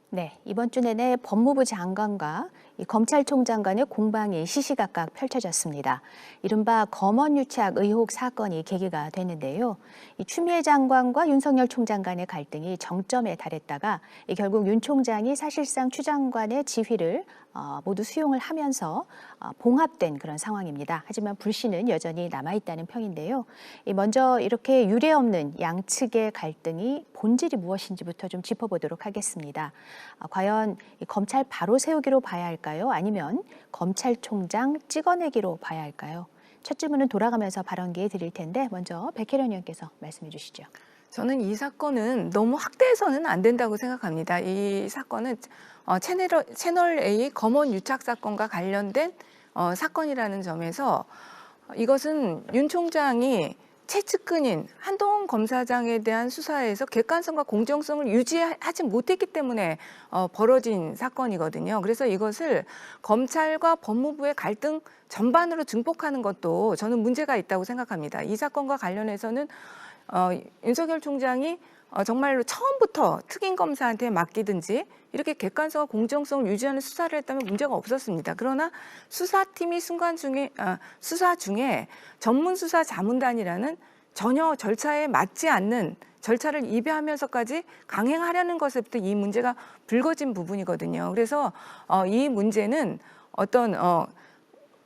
네, 이번 주 내내 법무부 장관과 이 검찰총장 간의 공방이 시시각각 펼쳐졌습니다. 이른바 검언유착 의혹 사건이 계기가 됐는데요. 이 추미애 장관과 윤석열 총장 간의 갈등이 정점에 달했다가 결국 윤 총장이 사실상 추 장관의 지휘를 모두 수용을 하면서 봉합된 그런 상황입니다. 하지만 불씨는 여전히 남아있다는 평인데요. 먼저 이렇게 유례없는 양측의 갈등이 본질이 무엇인지부터 좀 짚어보도록 하겠습니다. 과연 검찰 바로 세우기로 봐야 할까요? 아니면 검찰총장 찍어내기로 봐야 할까요? 첫 질문은 돌아가면서 발언 기회 드릴 텐데 먼저 백혜련 의원께서 말씀해 주시죠. 저는 이 사건은 너무 확대해서는 안 된다고 생각합니다. 이 사건은 채널 A 검언 유착 사건과 관련된 사건이라는 점에서 이것은 윤 총장이 최측근인 한동훈 검사장에 대한 수사에서 객관성과 공정성을 유지하지 못했기 때문에 벌어진 사건이거든요. 그래서 이것을 검찰과 법무부의 갈등 전반으로 증폭하는 것도 저는 문제가 있다고 생각합니다. 이 사건과 관련해서는 윤석열 총장이 정말로 처음부터 특임 검사한테 맡기든지 이렇게 객관성과 공정성을 유지하는 수사를 했다면 문제가 없었습니다. 그러나 수사팀이 수사 중에 전문수사자문단이라는 전혀 절차에 맞지 않는 절차를 위배하면서까지 강행하려는 것에부터 이 문제가 불거진 부분이거든요. 그래서 이 문제는 어떤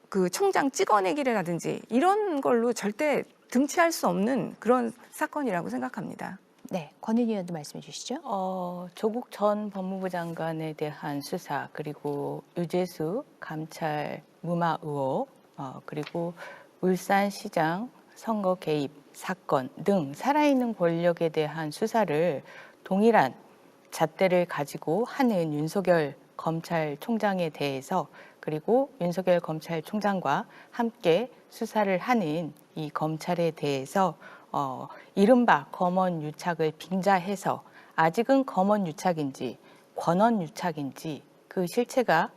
그 총장 찍어내기라든지 이런 걸로 절대 등치할 수 없는 그런 사건이라고 생각합니다. 네, 권은희 의원도 말씀해 주시죠. 조국 전 법무부 장관에 대한 수사, 그리고 유재수 감찰 무마 의혹, 그리고 울산시장 선거 개입 사건 등 살아있는 권력에 대한 수사를 동일한 잣대를 가지고 하는 윤석열 검찰총장에 대해서, 그리고 윤석열 검찰총장과 함께 수사를 하는 이 검찰에 대해서 이른바 검언유착을 빙자해서 아직은 검언유착인지 권언유착인지 그 실체가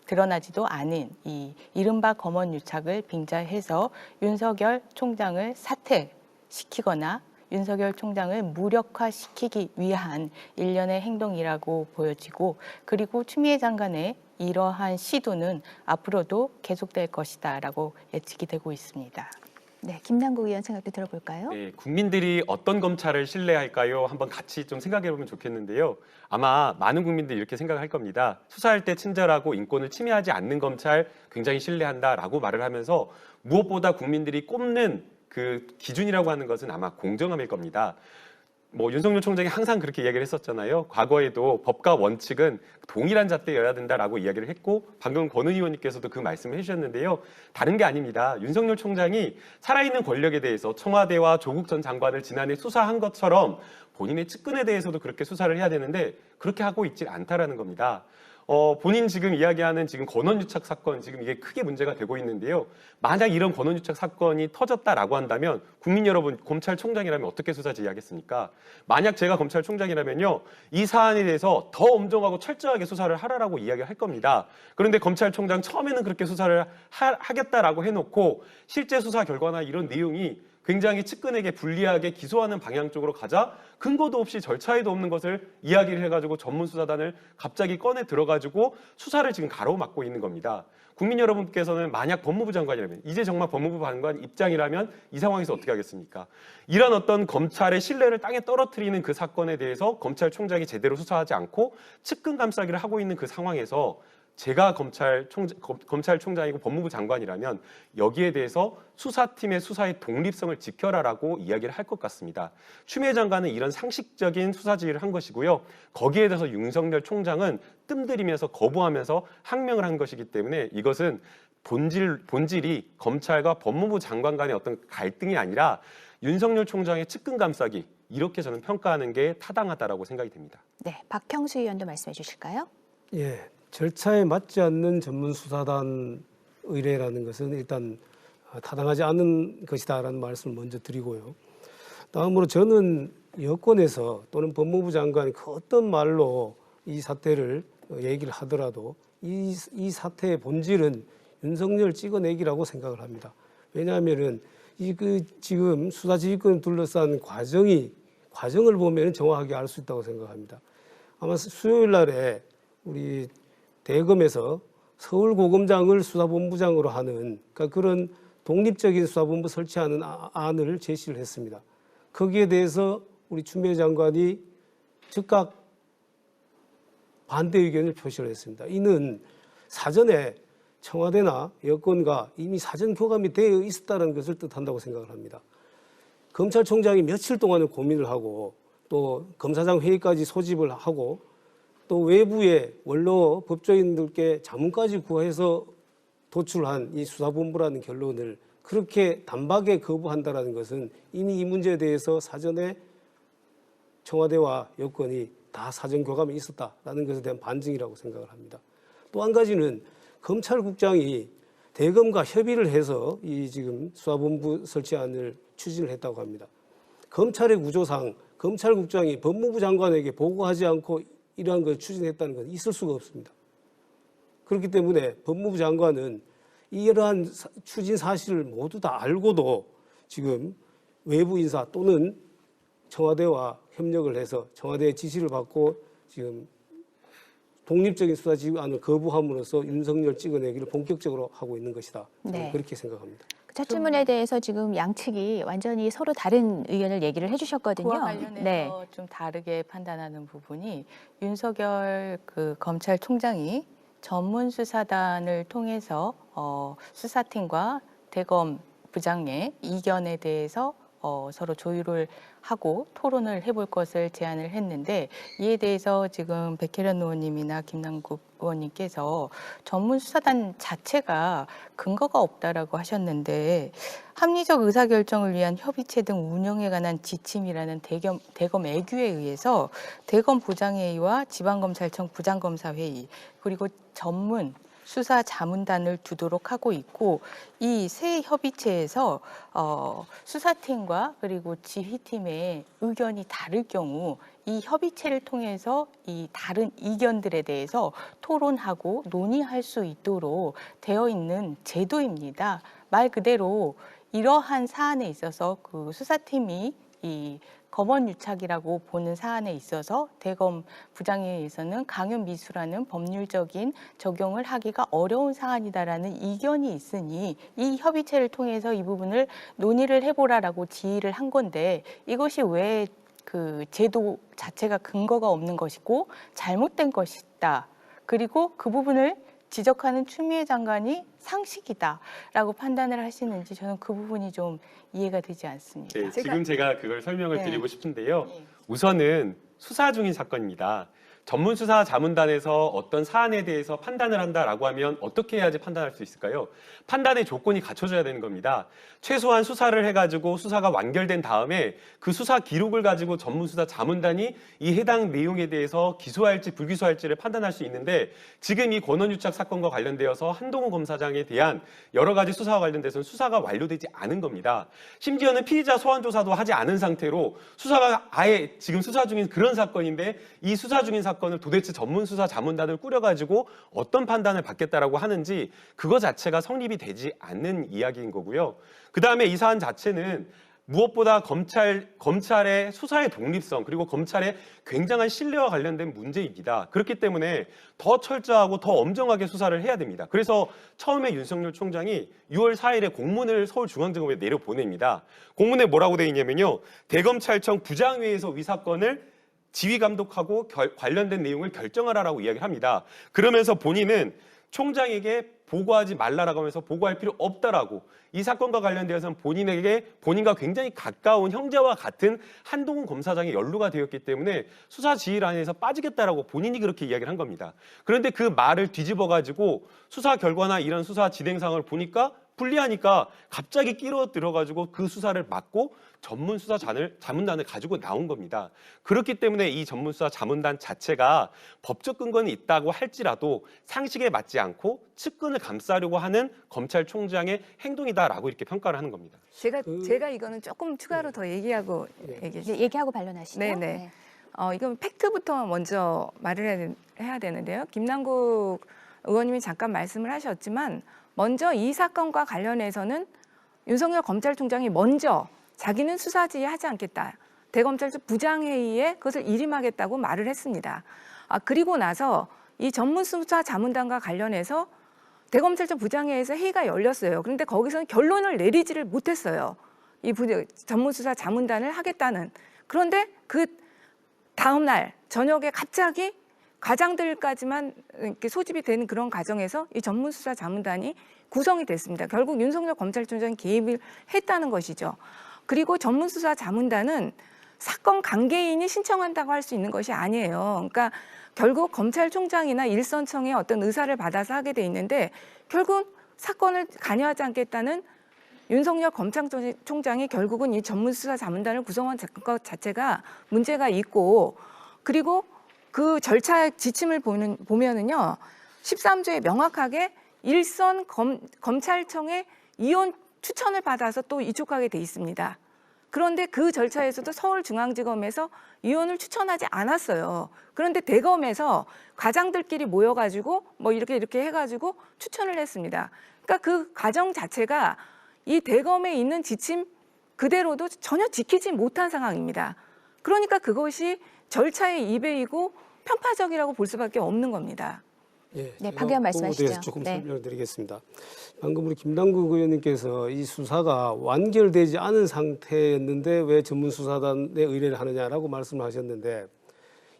드러나지도 않은 이 이른바 검언유착을 빙자해서 윤석열 총장을 사퇴시키거나 윤석열 총장을 무력화시키기 위한 일련의 행동이라고 보여지고, 그리고 추미애 장관의 이러한 시도는 앞으로도 계속될 것이다라고 예측이 되고 있습니다. 네, 김남국 의원 생각도 들어볼까요? 네, 국민들이 어떤 검찰을 신뢰할까요? 한번 같이 좀 생각해보면 좋겠는데요. 아마 많은 국민들이 이렇게 생각할 겁니다. 수사할 때 친절하고 인권을 침해하지 않는 검찰 굉장히 신뢰한다라고 말을 하면서 무엇보다 국민들이 꼽는 그 기준이라고 하는 것은 아마 공정함일 겁니다. 윤석열 총장이 항상 그렇게 이야기를 했었잖아요. 과거에도 법과 원칙은 동일한 잣대여야 된다라고 이야기를 했고, 방금 권은희 의원님께서도 그 말씀을 해주셨는데요. 다른 게 아닙니다. 윤석열 총장이 살아있는 권력에 대해서 청와대와 조국 전 장관을 지난해 수사한 것처럼 본인의 측근에 대해서도 그렇게 수사를 해야 되는데 그렇게 하고 있지 않다라는 겁니다. 본인 지금 이야기하는 지금 권언유착 사건, 지금 이게 크게 문제가 되고 있는데요. 만약 이런 권언유착 사건이 터졌다라고 한다면 국민 여러분, 검찰총장이라면 어떻게 수사 지휘하겠습니까? 만약 제가 검찰총장이라면요, 이 사안에 대해서 더 엄정하고 철저하게 수사를 하라라고 이야기를 할 겁니다. 그런데 검찰총장 처음에는 그렇게 수사를 하겠다라고 해놓고 실제 수사 결과나 이런 내용이 굉장히 측근에게 불리하게 기소하는 방향 쪽으로 가자 근거도 없이 절차에도 없는 것을 이야기를 해가지고 전문수사단을 갑자기 꺼내 들어가지고 수사를 지금 가로막고 있는 겁니다. 국민 여러분께서는 만약 법무부 장관이라면, 이제 정말 법무부 장관 입장이라면 이 상황에서 어떻게 하겠습니까? 이런 어떤 검찰의 신뢰를 땅에 떨어뜨리는 그 사건에 대해서 검찰총장이 제대로 수사하지 않고 측근 감싸기를 하고 있는 그 상황에서 제가 검찰총장이고 법무부 장관이라면 여기에 대해서 수사팀의 수사의 독립성을 지켜라라고 이야기를 할 것 같습니다. 추미애 장관은 이런 상식적인 수사 지휘를 한 것이고요. 거기에 대해서 윤석열 총장은 뜸들이면서 거부하면서 항명을 한 것이기 때문에 이것은 본질이 검찰과 법무부 장관 간의 어떤 갈등이 아니라 윤석열 총장의 측근 감싸기, 이렇게 저는 평가하는 게 타당하다라고 생각이 됩니다. 네, 박형수 의원도 말씀해 주실까요? 예, 절차에 맞지 않는 전문수사단 의뢰라는 것은 일단 타당하지 않은 것이다라는 말씀을 먼저 드리고요. 다음으로 저는 여권에서 또는 법무부 장관이 그 어떤 말로 이 사태를 얘기를 하더라도 이 사태의 본질은 윤석열 찍어내기라고 생각을 합니다. 왜냐하면은 지금 수사지휘권을 둘러싼 과정을 보면 정확하게 알 수 있다고 생각합니다. 아마 수요일 날에 우리 대검에서 서울고검장을 수사본부장으로 하는 그러니까 그런 독립적인 수사본부 설치하는 안을 제시를 했습니다. 거기에 대해서 우리 추미애 장관이 즉각 반대 의견을 표시를 했습니다. 이는 사전에 청와대나 여권과 이미 사전 교감이 되어 있었다는 것을 뜻한다고 생각을 합니다. 검찰총장이 며칠 동안을 고민을 하고 또 검사장 회의까지 소집을 하고 또 외부의 원로 법조인들께 자문까지 구해서 도출한 이 수사본부라는 결론을 그렇게 단박에 거부한다는 것은 이미 이 문제에 대해서 사전에 청와대와 여권이 다 사전 교감이 있었다라는 것에 대한 반증이라고 생각을 합니다. 또 한 가지는 검찰국장이 대검과 협의를 해서 이 지금 수사본부 설치안을 추진을 했다고 합니다. 검찰의 구조상 검찰국장이 법무부 장관에게 보고하지 않고 이러한 걸 추진했다는 건 있을 수가 없습니다. 그렇기 때문에 법무부 장관은 이러한 추진 사실을 모두 다 알고도 지금 외부 인사 또는 청와대와 협력을 해서 청와대의 지시를 받고 지금 독립적인 수사 지휘안을 거부함으로써 윤석열 찍어내기를 본격적으로 하고 있는 것이다. 네. 그렇게 생각합니다. 첫 질문에 대해서 지금 양측이 완전히 서로 다른 의견을 얘기를 해주셨거든요. 그와 관련해서 네. 좀 다르게 판단하는 부분이 윤석열 그 검찰총장이 전문 수사단을 통해서 수사팀과 대검 부장의 이견에 대해서 서로 조율을 하고 토론을 해볼 것을 제안을 했는데 이에 대해서 지금 백혜련 의원님이나 김남국 의원님께서 전문 수사단 자체가 근거가 없다라고 하셨는데 합리적 의사결정을 위한 협의체 등 운영에 관한 지침이라는 대검 애규에 의해서 대검 부장회의와 지방검찰청 부장검사회의 그리고 전문 수사 자문단을 두도록 하고 있고 이 세 협의체에서 수사팀과 그리고 지휘팀의 의견이 다를 경우 이 협의체를 통해서 이 다른 이견들에 대해서 토론하고 논의할 수 있도록 되어 있는 제도입니다. 말 그대로 이러한 사안에 있어서 그 수사팀이 이 검언유착이라고 보는 사안에 있어서 대검 부장회의에서는 강요미수라는 법률적인 적용을 하기가 어려운 사안이다라는 이견이 있으니 이 협의체를 통해서 이 부분을 논의를 해보라라고 지휘를 한 건데 이것이 왜 그 제도 자체가 근거가 없는 것이고 잘못된 것이다. 그리고 그 부분을 지적하는 추미애 장관이 상식이다라고 판단을 하시는지 저는 그 부분이 좀 이해가 되지 않습니다. 네, 지금 제가 그걸 설명을 네. 드리고 싶은데요. 네. 우선은 수사 중인 사건입니다. 전문 수사 자문단에서 어떤 사안에 대해서 판단을 한다라고 하면 어떻게 해야지 판단할 수 있을까요? 판단의 조건이 갖춰져야 되는 겁니다. 최소한 수사를 해가지고 수사가 완결된 다음에 그 수사 기록을 가지고 전문 수사 자문단이 이 해당 내용에 대해서 기소할지 불기소할지를 판단할 수 있는데 지금 이 권원유착 사건과 관련되어서 한동훈 검사장에 대한 여러 가지 수사와 관련돼서는 수사가 완료되지 않은 겁니다. 심지어는 피의자 소환 조사도 하지 않은 상태로 수사가 아예 지금 수사 중인 그런 사건인데 이 수사 중인 사건을 도대체 전문 수사 자문단을 꾸려가지고 어떤 판단을 받겠다라고 하는지 그거 자체가 성립이 되지 않는 이야기인 거고요. 그 다음에 이 사안 자체는 무엇보다 검찰의 수사의 독립성 그리고 검찰의 굉장한 신뢰와 관련된 문제입니다. 그렇기 때문에 더 철저하고 더 엄정하게 수사를 해야 됩니다. 그래서 처음에 윤석열 총장이 6월 4일에 공문을 서울중앙지검에 내려보냅니다. 공문에 뭐라고 되어 있냐면요. 대검찰청 부장회의에서 이 사건을 지휘감독하고 관련된 내용을 결정하라라고 이야기를 합니다. 그러면서 본인은 총장에게 보고하지 말라라고 하면서 보고할 필요 없다라고 이 사건과 관련되어서는 본인과 굉장히 가까운 형제와 같은 한동훈 검사장이 연루가 되었기 때문에 수사 지휘란에서 빠지겠다라고 본인이 그렇게 이야기를 한 겁니다. 그런데 그 말을 뒤집어가지고 수사 결과나 이런 수사 진행상을 보니까 불리하니까 갑자기 끼러 들어가지고 그 수사를 막고 전문 수사 자문단을 가지고 나온 겁니다. 그렇기 때문에 이 전문 수사 자문단 자체가 법적 근거는 있다고 할지라도 상식에 맞지 않고 측근을 감싸려고 하는 검찰총장의 행동이다라고 이렇게 평가를 하는 겁니다. 제가 이거는 조금 추가로 더 얘기하고 네, 얘기하고 반론하시죠. 네네. 네. 이건 팩트부터 먼저 말을 해야 되는데요. 김남국 의원님이 잠깐 말씀을 하셨지만 먼저 이 사건과 관련해서는 윤석열 검찰총장이 먼저 자기는 수사지휘하지 않겠다. 대검찰청 부장회의에 그것을 일임하겠다고 말을 했습니다. 그리고 나서 이 전문수사자문단과 관련해서 대검찰청 부장회의에서 회의가 열렸어요. 그런데 거기서는 결론을 내리지를 못했어요. 이 전문수사자문단을 하겠다는. 그런데 그 다음 날 저녁에 갑자기 과장들까지만 이렇게 소집이 되는 그런 과정에서 이 전문수사자문단이 구성이 됐습니다. 결국 윤석열 검찰총장이 개입을 했다는 것이죠. 그리고 전문수사자문단은 사건 관계인이 신청한다고 할 수 있는 것이 아니에요. 그러니까 결국 검찰총장이나 일선청의 어떤 의사를 받아서 하게 돼 있는데 결국 사건을 관여하지 않겠다는 윤석열 검찰총장이 결국은 이 전문수사자문단을 구성한 것 자체가 문제가 있고, 그리고 그 절차 지침을 보면은요 13조에 명확하게 일선 검찰청의 이혼 추천을 받아서 또 이촉하게 돼 있습니다. 그런데 그 절차에서도 서울중앙지검에서 이혼을 추천하지 않았어요. 그런데 대검에서 과장들끼리 모여가지고 뭐 이렇게 해가지고 추천을 했습니다. 그러니까 그 과정 자체가 이 대검에 있는 지침 그대로도 전혀 지키지 못한 상황입니다. 그러니까 그것이 절차의 이배이고 편파적이라고 볼 수밖에 없는 겁니다. 예, 네, 박의원 말씀하시죠. 대해서 조금 네. 설명드리겠습니다. 방금 우리 김남국 의원님께서 이 수사가 완결되지 않은 상태였는데 왜 전문수사단에 의뢰를 하느냐라고 말씀하셨는데,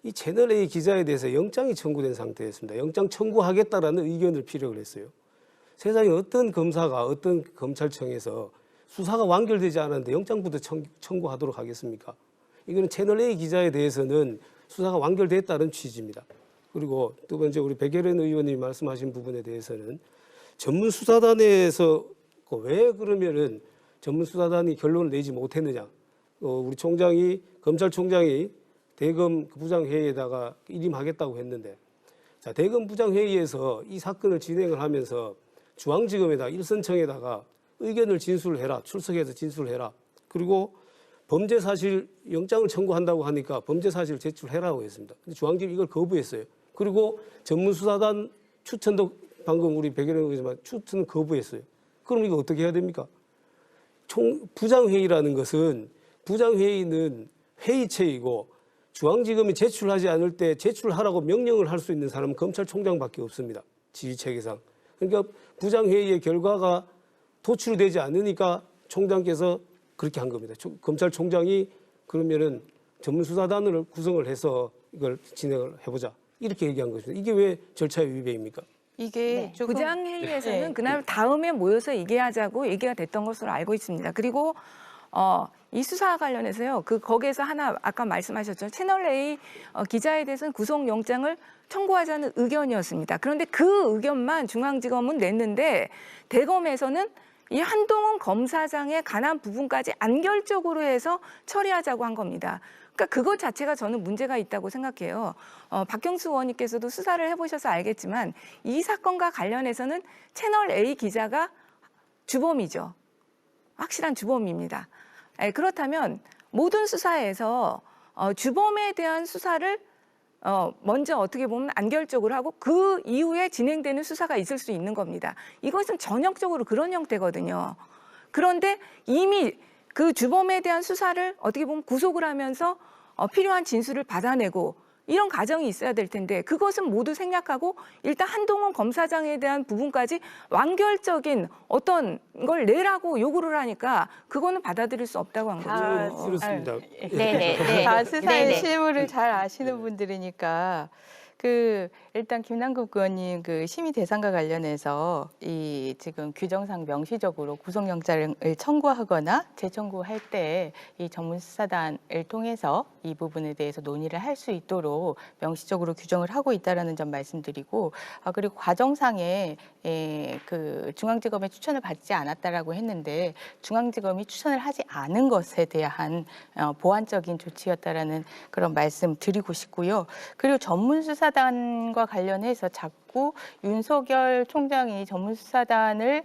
이 채널A 기자에 대해서 영장이 청구된 상태였습니다. 영장 청구하겠다라는 의견을 피력을 했어요. 세상에 어떤 검사가 어떤 검찰청에서 수사가 완결되지 않았는데 영장부터 청구하도록 하겠습니까? 이거는 채널A 기자에 대해서는 수사가 완결됐다는 취지입니다. 그리고 두 번째 우리 백예련 의원님이 말씀하신 부분에 대해서는 전문수사단에서 왜 그러면은 전문수사단이 결론을 내지 못했느냐. 우리 검찰총장이 대검 부장회의에다가 일임하겠다고 했는데, 자, 대검 부장회의에서 이 사건을 진행을 하면서 중앙지검에다 일선청에다가 의견을 진술해라, 출석해서 진술해라. 그리고 범죄사실 영장을 청구한다고 하니까 범죄사실 제출해라고 했습니다. 근데 중앙지검이 이걸 거부했어요. 그리고 전문수사단 추천도 방금 우리 백예련 의원님만 추천은 거부했어요. 그럼 이거 어떻게 해야 됩니까? 부장회의라는 것은 부장회의는 회의체이고 중앙지검이 제출하지 않을 때 제출하라고 명령을 할 수 있는 사람은 검찰총장밖에 없습니다. 지휘체계상. 그러니까 부장회의의 결과가 도출되지 않으니까 총장께서 그렇게 한 겁니다. 검찰총장이 그러면은 전문수사단을 구성을 해서 이걸 진행을 해보자. 이렇게 얘기한 것입니다. 이게 왜 절차의 위배입니까? 이게 네. 조금 부장회의에서는 네. 그날 다음에 모여서 얘기하자고 얘기가 됐던 것으로 알고 있습니다. 그리고 이 수사와 관련해서요. 거기에서 하나 아까 말씀하셨죠. 채널A 기자에 대해서는 구속영장을 청구하자는 의견이었습니다. 그런데 그 의견만 중앙지검은 냈는데 대검에서는 이 한동훈 검사장에 관한 부분까지 안결적으로 해서 처리하자고 한 겁니다. 그러니까 그것 자체가 저는 문제가 있다고 생각해요. 박경수 의원님께서도 수사를 해보셔서 알겠지만 이 사건과 관련해서는 채널A 기자가 주범이죠. 확실한 주범입니다. 그렇다면 모든 수사에서 주범에 대한 수사를 먼저 어떻게 보면 안결적으로 하고 그 이후에 진행되는 수사가 있을 수 있는 겁니다. 이것은 전형적으로 그런 형태거든요. 그런데 이미 그 주범에 대한 수사를 어떻게 보면 구속을 하면서 필요한 진술을 받아내고 이런 과정이 있어야 될 텐데 그것은 모두 생략하고 일단 한동훈 검사장에 대한 부분까지 완결적인 어떤 걸 내라고 요구를 하니까 그거는 받아들일 수 없다고 한 거죠. 그렇습니다. 네네. 다 수사의 네네. 실무를 잘 아시는 분들이니까 일단 김남국 의원님 심의 대상과 관련해서 이 지금 규정상 명시적으로 구속영장을 청구하거나 재청구할 때 이 전문수사단을 통해서 이 부분에 대해서 논의를 할 수 있도록 명시적으로 규정을 하고 있다라는 점 말씀드리고, 그리고 과정상에 중앙지검의 추천을 받지 않았다라고 했는데 중앙지검이 추천을 하지 않은 것에 대한 보완적인 조치였다라는 그런 말씀 드리고 싶고요. 그리고 전문수사단과 관련해서 자꾸 윤석열 총장이 전문수사단을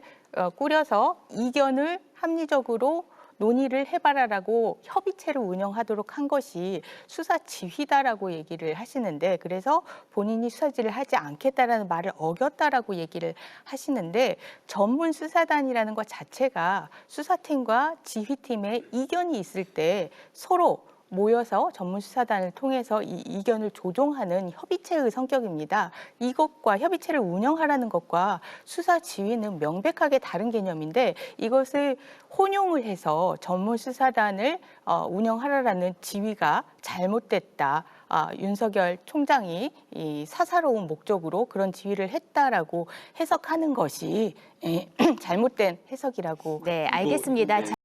꾸려서 이견을 합리적으로 논의를 해봐라라고 협의체를 운영하도록 한 것이 수사 지휘다라고 얘기를 하시는데, 그래서 본인이 수사지를 하지 않겠다라는 말을 어겼다라고 얘기를 하시는데, 전문수사단이라는 것 자체가 수사팀과 지휘팀의 이견이 있을 때 서로 모여서 전문수사단을 통해서 이 이견을 조정하는 협의체의 성격입니다. 이것과 협의체를 운영하라는 것과 수사 지휘는 명백하게 다른 개념인데 이것을 혼용을 해서 전문수사단을 운영하라라는 지휘가 잘못됐다. 윤석열 총장이 이 사사로운 목적으로 그런 지휘를 했다라고 해석하는 것이 잘못된 해석이라고 네, 알겠습니다.